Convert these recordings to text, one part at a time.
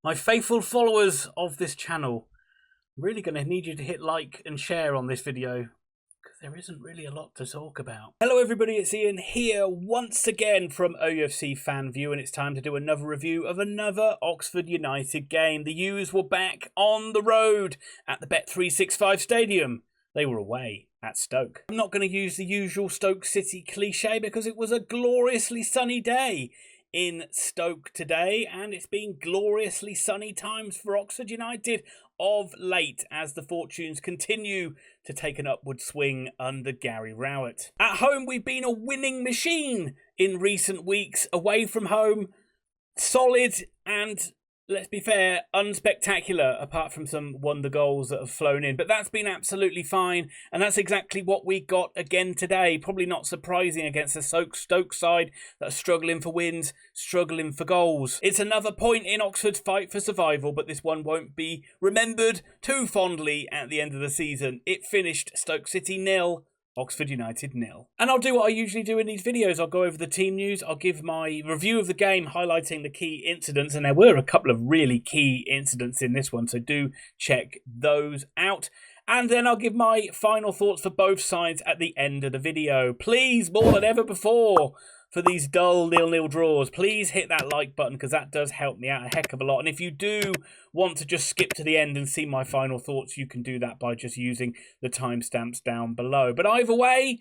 My faithful followers of this channel, I'm really going to need you to hit like and share on this video because there isn't really a lot to talk about. Hello everybody, it's Ian here once again from OUFC Fan View, and it's time to do another review of another Oxford United game. The U's were back on the road at the Bet365 Stadium. They were away at Stoke. I'm not going to use the usual Stoke City cliche because it was a gloriously sunny day in Stoke today, and it's been gloriously sunny times for Oxford United of late as the fortunes continue to take an upward swing under Gary Rowett. At home, we've been a winning machine in recent weeks. Away from home, solid and, let's be fair, unspectacular, apart from some wonder goals that have flown in. But that's been absolutely fine, and that's exactly what we got again today. Probably not surprising against the Stoke side that are struggling for wins, struggling for goals. It's another point in Oxford's fight for survival, but this one won't be remembered too fondly at the end of the season. It finished Stoke City 0, Oxford United 0. And I'll do what I usually do in these videos. I'll go over the team news, I'll give my review of the game highlighting the key incidents, and there were a couple of really key incidents in this one, so do check those out. And then I'll give my final thoughts for both sides at the end of the video. Please, more than ever before, for these dull 0-0 draws, please hit that like button because that does help me out a heck of a lot. And if you do want to just skip to the end and see my final thoughts, you can do that by just using the timestamps down below. But either way,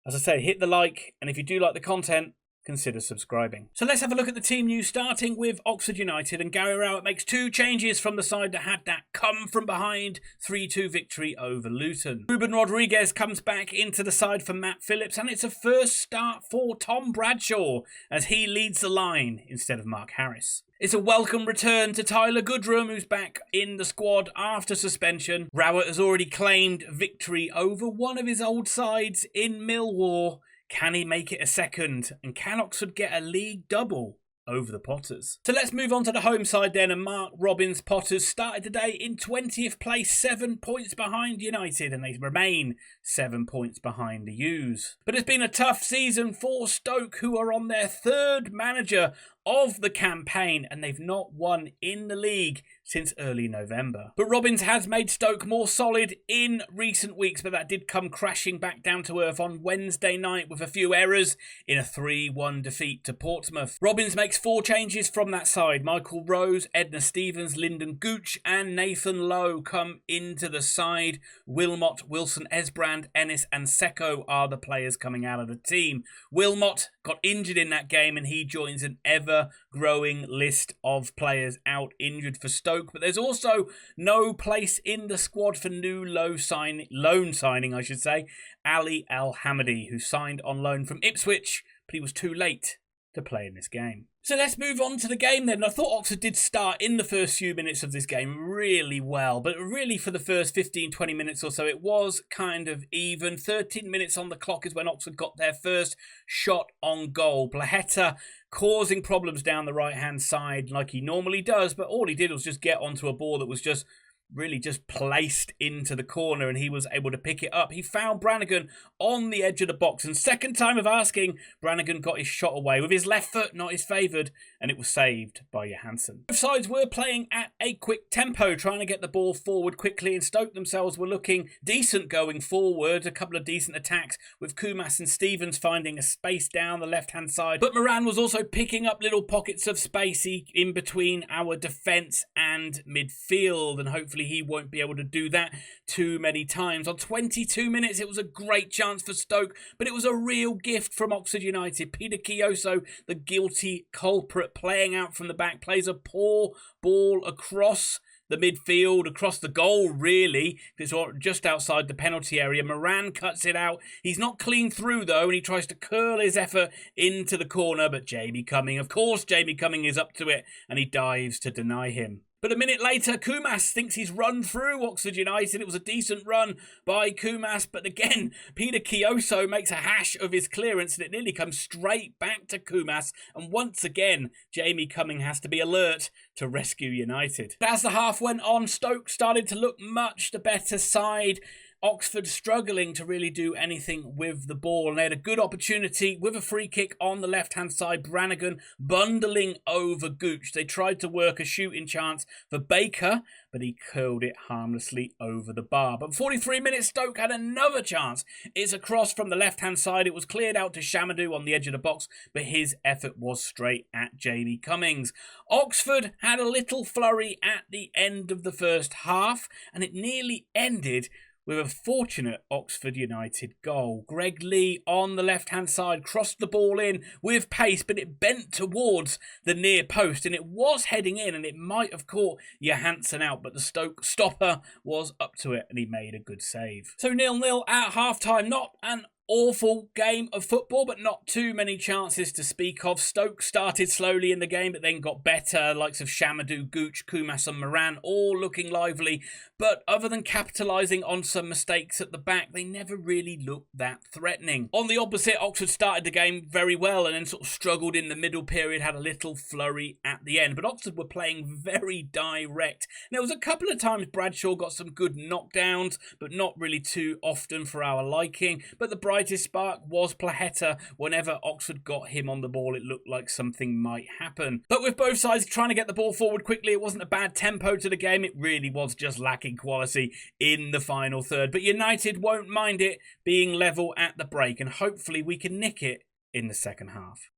as I said, hit the like, and if you do like the content, consider subscribing. So let's have a look at the team news, starting with Oxford United, and Gary Rowett makes two changes from the side that had that come from behind 3-2 victory over Luton. Ruben Rodriguez comes back into the side for Matt Phillips, and it's a first start for Tom Bradshaw as he leads the line instead of Mark Harris. It's a welcome return to Tyler Goodrum, who's back in the squad after suspension. Rowett has already claimed victory over one of his old sides in Millwall. Can he make it a second? And can Oxford get a league double over the Potters? So let's move on to the home side then, and Mark Robbins' Potters started today in 20th place, 7 points behind United, and they remain 7 points behind the U's. But it's been a tough season for Stoke, who are on their third manager of the campaign, and they've not won in the league since early November. But Robbins has made Stoke more solid in recent weeks, but that did come crashing back down to earth on Wednesday night with a few errors in a 3-1 defeat to Portsmouth. Robbins makes 4 changes from that side. Michael Rose, Edna Stevens, Lyndon Gooch and Nathan Lowe come into the side. Wilmot, Wilson, Esbrand, Ennis and Seko are the players coming out of the team. Wilmot got injured in that game, and he joins an ever-growing list of players out injured for Stoke. But there's also no place in the squad for new loan signing, Ali Al-Hamadi, who signed on loan from Ipswich, but he was too late to play in this game. So let's move on to the game then. I thought Oxford did start in the first few minutes of this game really well, but really for the first 15-20 minutes or so it was kind of even. 13 minutes on the clock is when Oxford got their first shot on goal. Plaheta causing problems down the right-hand side like he normally does, but all he did was just get onto a ball that was just placed into the corner, and he was able to pick it up. He found Brannigan on the edge of the box, and second time of asking, Brannigan got his shot away with his left foot, not his favoured, and it was saved by Johansson. Both sides were playing at a quick tempo, trying to get the ball forward quickly, and Stoke themselves were looking decent going forward. A couple of decent attacks with Kumas and Stevens finding a space down the left-hand side, but Moran was also picking up little pockets of space in between our defence and midfield, and hopefully he won't be able to do that too many times. On 22 minutes, it was a great chance for Stoke, but it was a real gift from Oxford United. Peter Kioso, the guilty culprit, playing out from the back, plays a poor ball across the midfield, across the goal really. It's just outside the penalty area. Moran cuts it out. He's not clean through though, and he tries to curl his effort into the corner, but Jamie Cumming is up to it, and he dives to deny him. But a minute later, Kumas thinks he's run through Oxford United. It was a decent run by Kumas, but again, Peter Kioso makes a hash of his clearance, and it nearly comes straight back to Kumas. And once again, Jamie Cumming has to be alert to rescue United. But as the half went on, Stoke started to look much the better side. Oxford struggling to really do anything with the ball, and they had a good opportunity with a free kick on the left-hand side. Brannigan bundling over Gooch. They tried to work a shooting chance for Baker, but he curled it harmlessly over the bar. But 43 minutes, Stoke had another chance. It's a cross from the left-hand side. It was cleared out to Shamadou on the edge of the box, but his effort was straight at Jamie Cummings. Oxford had a little flurry at the end of the first half, and it nearly ended with a fortunate Oxford United goal. Greg Lee on the left-hand side crossed the ball in with pace, but it bent towards the near post, and it was heading in, and it might have caught Johansson out, but the Stoke stopper was up to it, and he made a good save. So 0-0 at half-time. Not an awful game of football, but not too many chances to speak of. Stoke started slowly in the game, but then got better. Likes of Shamadou, Gooch, Kumas and Moran all looking lively. But other than capitalising on some mistakes at the back, they never really looked that threatening. On the opposite, Oxford started the game very well and then sort of struggled in the middle period, had a little flurry at the end. But Oxford were playing very direct. There was a couple of times Bradshaw got some good knockdowns, but not really too often for our liking. But the brightest spark was Plaheta. Whenever Oxford got him on the ball, it looked like something might happen. But with both sides trying to get the ball forward quickly, it wasn't a bad tempo to the game. It really was just lacking quality in the final third. But United won't mind it being level at the break, and hopefully we can nick it in the second half.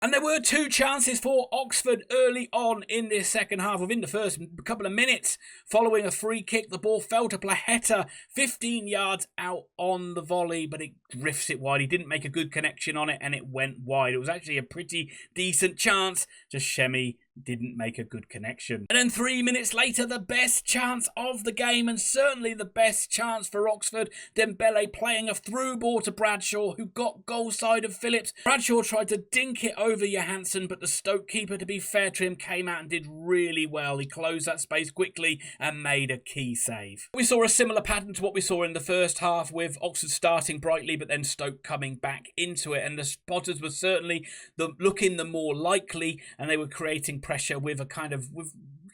And there were two chances for Oxford early on in this second half. Within the first couple of minutes, following a free kick, the ball fell to Plaheta 15 yards out on the volley, but it drifts it wide. He didn't make a good connection on it, and it went wide. It was actually a pretty decent chance. Just Shemi didn't make a good connection. And then 3 minutes later, the best chance of the game, and certainly the best chance for Oxford. Dembele playing a through ball to Bradshaw, who got goal side of Phillips. Bradshaw tried to dink it over Johansson, but the Stoke keeper, to be fair to him, came out and did really well. He closed that space quickly and made a key save. We saw a similar pattern to what we saw in the first half, with Oxford starting brightly, but then Stoke coming back into it, and the spotters were certainly looking the more likely, and they were creating pressure with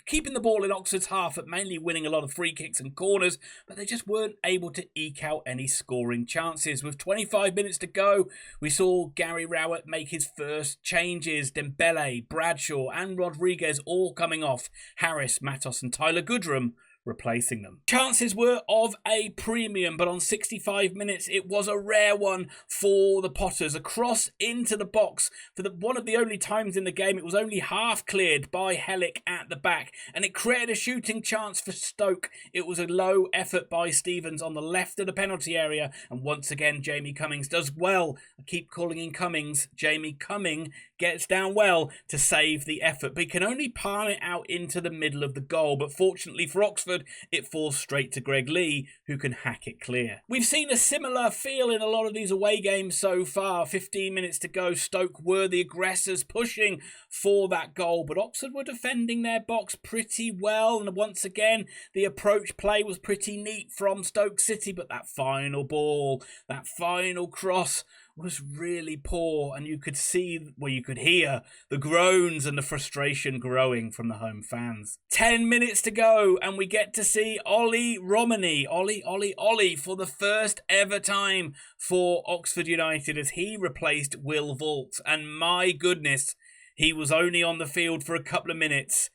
keeping the ball in Oxford's half, but mainly winning a lot of free kicks and corners, but they just weren't able to eke out any scoring chances. With 25 minutes to go, we saw Gary Rowett make his first changes. Dembele, Bradshaw and Rodriguez all coming off. Harris, Matos and Tyler Goodrum replacing them. Chances were of a premium, but on 65 minutes it was a rare one for the Potters. A cross into the box for one of the only times in the game. It was only half cleared by Hellick at the back, and it created a shooting chance for Stoke. It was a low effort by Stevens on the left of the penalty area, and once again Jamie Cummings does well. I keep calling him Cummings. Jamie Cumming gets down well to save the effort, but he can only palm it out into the middle of the goal. But fortunately for Oxford, it falls straight to Greg Lee, who can hack it clear. We've seen a similar feel in a lot of these away games so far. 15 minutes to go. Stoke were the aggressors pushing for that goal, but Oxford were defending their box pretty well. And once again, the approach play was pretty neat from Stoke City, but that final ball, that final cross was really poor, and you could see, well, you could hear the groans and the frustration growing from the home fans. 10 minutes to go, and we get to see Ole Romeny, Ollie, for the first ever time for Oxford United, as he replaced Will Vault. And my goodness, he was only on the field for a couple of minutes.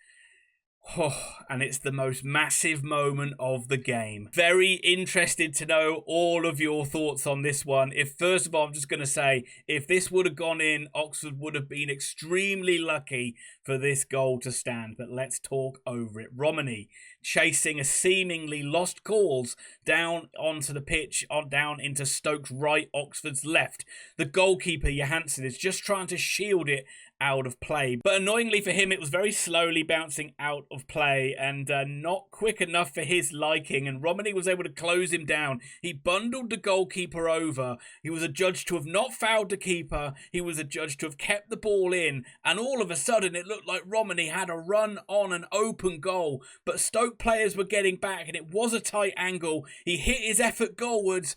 Oh, and it's the most massive moment of the game. Very interested to know all of your thoughts on this one. First of all, I'm just going to say, if this would have gone in, Oxford would have been extremely lucky for this goal to stand. But let's talk over it. Romany chasing a seemingly lost cause down onto the pitch, down into Stoke's right, Oxford's left. The goalkeeper, Johansson, is just trying to shield it out of play, but annoyingly for him, it was very slowly bouncing out of play and not quick enough for his liking, and Romany was able to close him down. He bundled the goalkeeper over. He was adjudged to have not fouled the keeper. He was adjudged to have kept the ball in, and all of a sudden it looked like Romany had a run on an open goal, but Stoke players were getting back, and it was a tight angle. He hit his effort goalwards,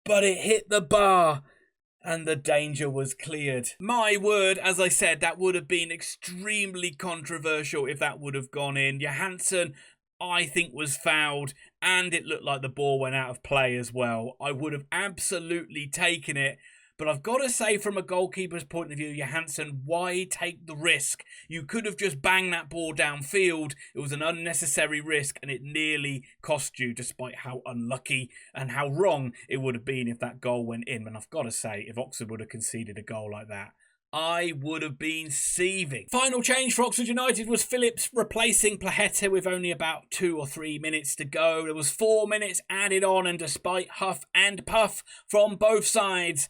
but it hit the bar. and the danger was cleared. My word, as I said, that would have been extremely controversial if that would have gone in. Johansson, I think, was fouled, and it looked like the ball went out of play as well. I would have absolutely taken it. But I've got to say, from a goalkeeper's point of view, Johansson, why take the risk? You could have just banged that ball downfield. It was an unnecessary risk, and it nearly cost you, despite how unlucky and how wrong it would have been if that goal went in. And I've got to say, if Oxford would have conceded a goal like that, I would have been seething. Final change for Oxford United was Phillips replacing Placheta with only about 2 or 3 minutes to go. There was 4 minutes added on, and despite huff and puff from both sides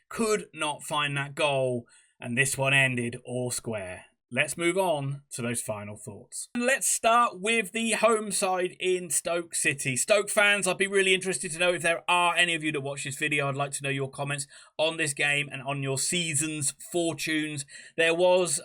could not find that goal, and this one ended all square. Let's move on to those final thoughts. Let's start with the home side in Stoke City. Stoke fans, I'd be really interested to know if there are any of you that watch this video. I'd like to know your comments on this game and on your season's fortunes. There was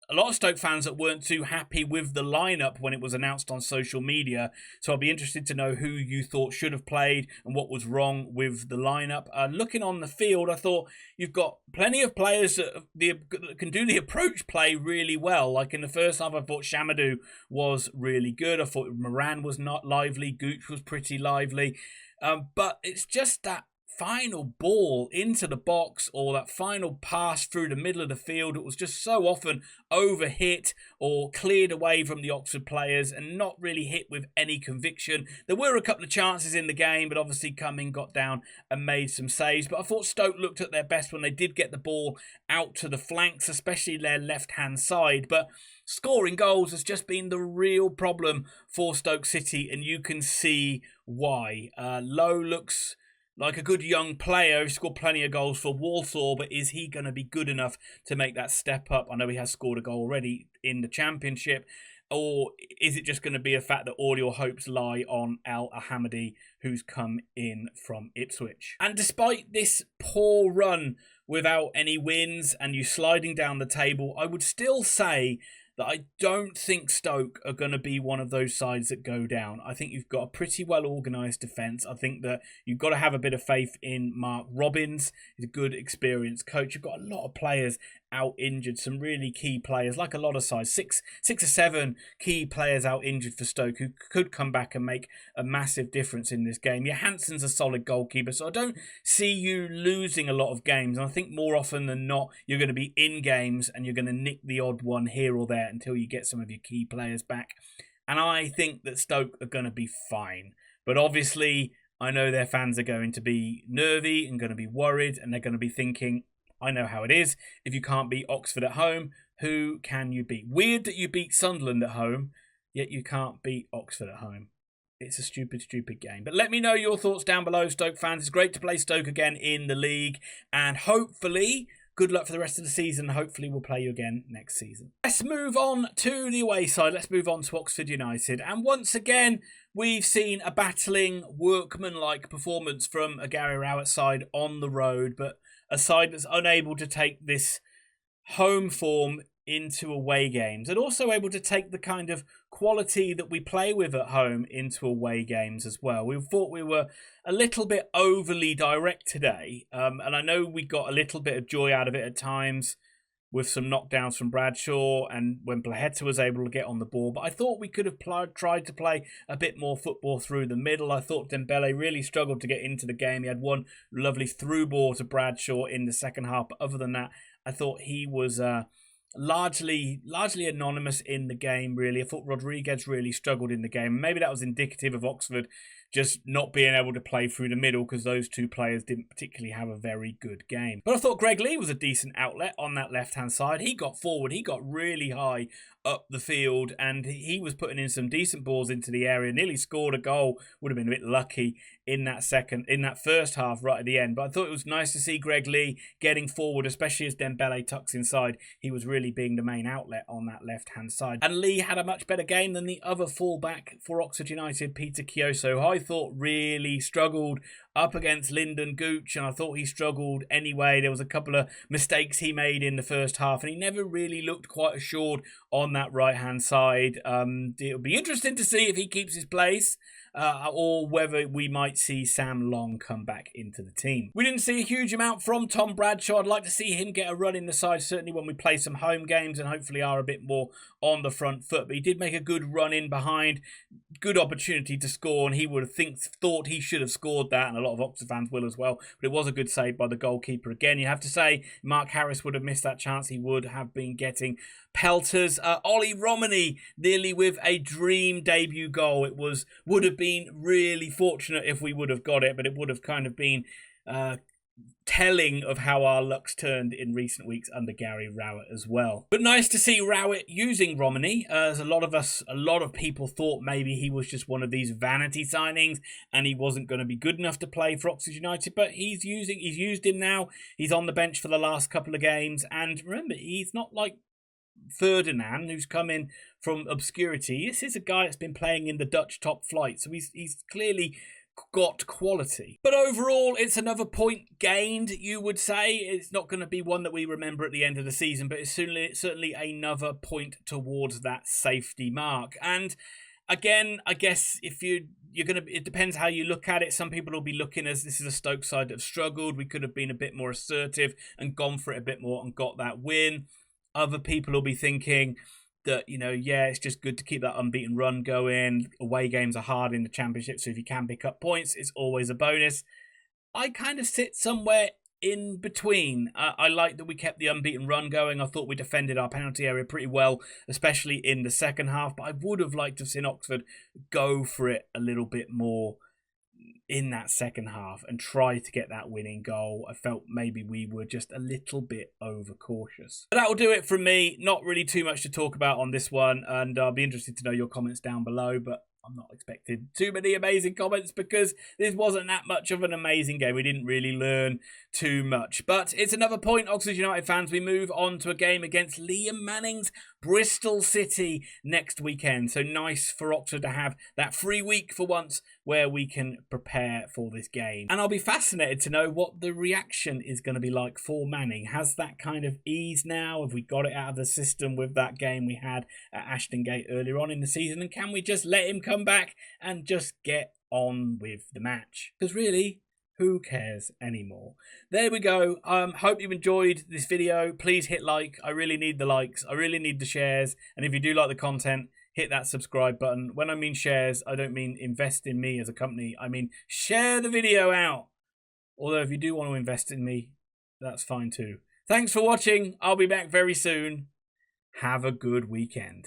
a lot of Stoke fans that weren't too happy with the lineup when it was announced on social media. So I'll be interested to know who you thought should have played and what was wrong with the lineup. Looking on the field, I thought you've got plenty of players that can do the approach play really well. Like in the first half, I thought Shamadou was really good. I thought Moran was not lively. Gooch was pretty lively. But it's just that final ball into the box, or that final pass through the middle of the field, it was just so often overhit or cleared away from the Oxford players and not really hit with any conviction. There were a couple of chances in the game, but obviously Cumming got down and made some saves. But I thought Stoke looked at their best when they did get the ball out to the flanks, especially their left-hand side. But scoring goals has just been the real problem for Stoke City, and you can see why. Lowe looks like a good young player. He scored plenty of goals for Walsall, but is he going to be good enough to make that step up? I know he has scored a goal already in the Championship. Or is it just going to be a fact that all your hopes lie on Al Ahmadi, who's come in from Ipswich? And despite this poor run without any wins and you sliding down the table, I would still say that I don't think Stoke are going to be one of those sides that go down. I think you've got a pretty well-organised defence. I think that you've got to have a bit of faith in Mark Robbins. He's a good, experienced coach. You've got a lot of players out injured, some really key players, like a lot of sides, six or seven key players out injured for Stoke who could come back and make a massive difference in this game. Johansson's a solid goalkeeper, so I don't see you losing a lot of games. And I think more often than not, you're going to be in games and you're going to nick the odd one here or there until you get some of your key players back. And I think that Stoke are going to be fine. But obviously, I know their fans are going to be nervy and going to be worried, and they're going to be thinking, I know how it is. If you can't beat Oxford at home, who can you beat? Weird that you beat Sunderland at home, yet you can't beat Oxford at home. It's a stupid, stupid game. But let me know your thoughts down below, Stoke fans. It's great to play Stoke again in the league. And hopefully, good luck for the rest of the season. Hopefully, we'll play you again next season. Let's move on to the away side. Let's move on to Oxford United. And once again, we've seen a battling, workman-like performance from a Gary Rowett side on the road. But a side that's unable to take this home form into away games, and also able to take the kind of quality that we play with at home into away games as well. We thought we were a little bit overly direct today, and I know we got a little bit of joy out of it at times with some knockdowns from Bradshaw and when Placheta was able to get on the ball. But I thought we could have tried to play a bit more football through the middle. I thought Dembele really struggled to get into the game. He had one lovely through ball to Bradshaw in the second half. But other than that, I thought he was largely anonymous in the game, really. I thought Rodriguez really struggled in the game. Maybe that was indicative of Oxford just not being able to play through the middle because those two players didn't particularly have a very good game. But I thought Greg Lee was a decent outlet on that left-hand side. He got forward. He got really high up the field, and he was putting in some decent balls into the area. Nearly scored a goal. Would have been a bit lucky in that first half right at the end. But I thought it was nice to see Greg Lee getting forward, especially as Dembele tucks inside. He was really being the main outlet on that left-hand side. And Lee had a much better game than the other fullback for Oxford United, Peter Kioso. I thought really struggled up against Lyndon Gooch, and I thought he struggled anyway. There was a couple of mistakes he made in the first half, and he never really looked quite assured on that right-hand side. It'll be interesting to see if he keeps his place, or whether we might see Sam Long come back into the team. We didn't see a huge amount from Tom Bradshaw. I'd like to see him get a run in the side, certainly when we play some home games and hopefully are a bit more on the front foot. But he did make a good run in behind, good opportunity to score, and he would have thought he should have scored that, and a lot of Oxford fans will as well. But it was a good save by the goalkeeper again. You have to say, Mark Harris would have missed that chance. He would have been getting pelters. Ole Romeny nearly with a dream debut goal. It would have been really fortunate if we would have got it, but it would have kind of been telling of how our luck's turned in recent weeks under Gary Rowett as well. But nice to see Rowett using Romeny, as a lot of people thought maybe he was just one of these vanity signings and he wasn't going to be good enough to play for Oxford United, but he's used him now. He's on the bench for the last couple of games, and remember, he's not like Ferdinand, who's come in from obscurity. This is a guy that's been playing in the Dutch top flight, so he's clearly got quality. But overall, it's another point gained, you would say. It's not going to be one that we remember at the end of the season, but it's certainly another point towards that safety mark. And again, I guess if you're going to, it depends how you look at it. Some people will be looking as this is a Stoke side that have struggled. We could have been a bit more assertive and gone for it a bit more and got that win. Other people will be thinking that, yeah, it's just good to keep that unbeaten run going. Away games are hard in the Championship, so if you can pick up points, it's always a bonus. I kind of sit somewhere in between. I like that we kept the unbeaten run going. I thought we defended our penalty area pretty well, especially in the second half, but I would have liked to have seen Oxford go for it a little bit more in that second half and try to get that winning goal. I felt maybe we were just a little bit overcautious. But that will do it from me. Not really too much to talk about on this one, and I'll be interested to know your comments down below, but I'm not expecting too many amazing comments because this wasn't that much of an amazing game. We didn't really learn too much. But it's another point, Oxford United fans. We move on to a game against Liam Manning's Bristol City next weekend. So nice for Oxford to have that free week for once where we can prepare for this game. And I'll be fascinated to know what the reaction is going to be like for Manning. Has that kind of eased now? Have we got it out of the system with that game we had at Ashton Gate earlier on in the season? And can we just let him come back and just get on with the match? Because really, who cares anymore? There we go. Hope you've enjoyed this video. Please hit like. I really need the likes. I really need the shares. And if you do like the content, hit that subscribe button. When I mean shares, I don't mean invest in me as a company. I mean share the video out. Although if you do want to invest in me, that's fine too. Thanks for watching. I'll be back very soon. Have a good weekend.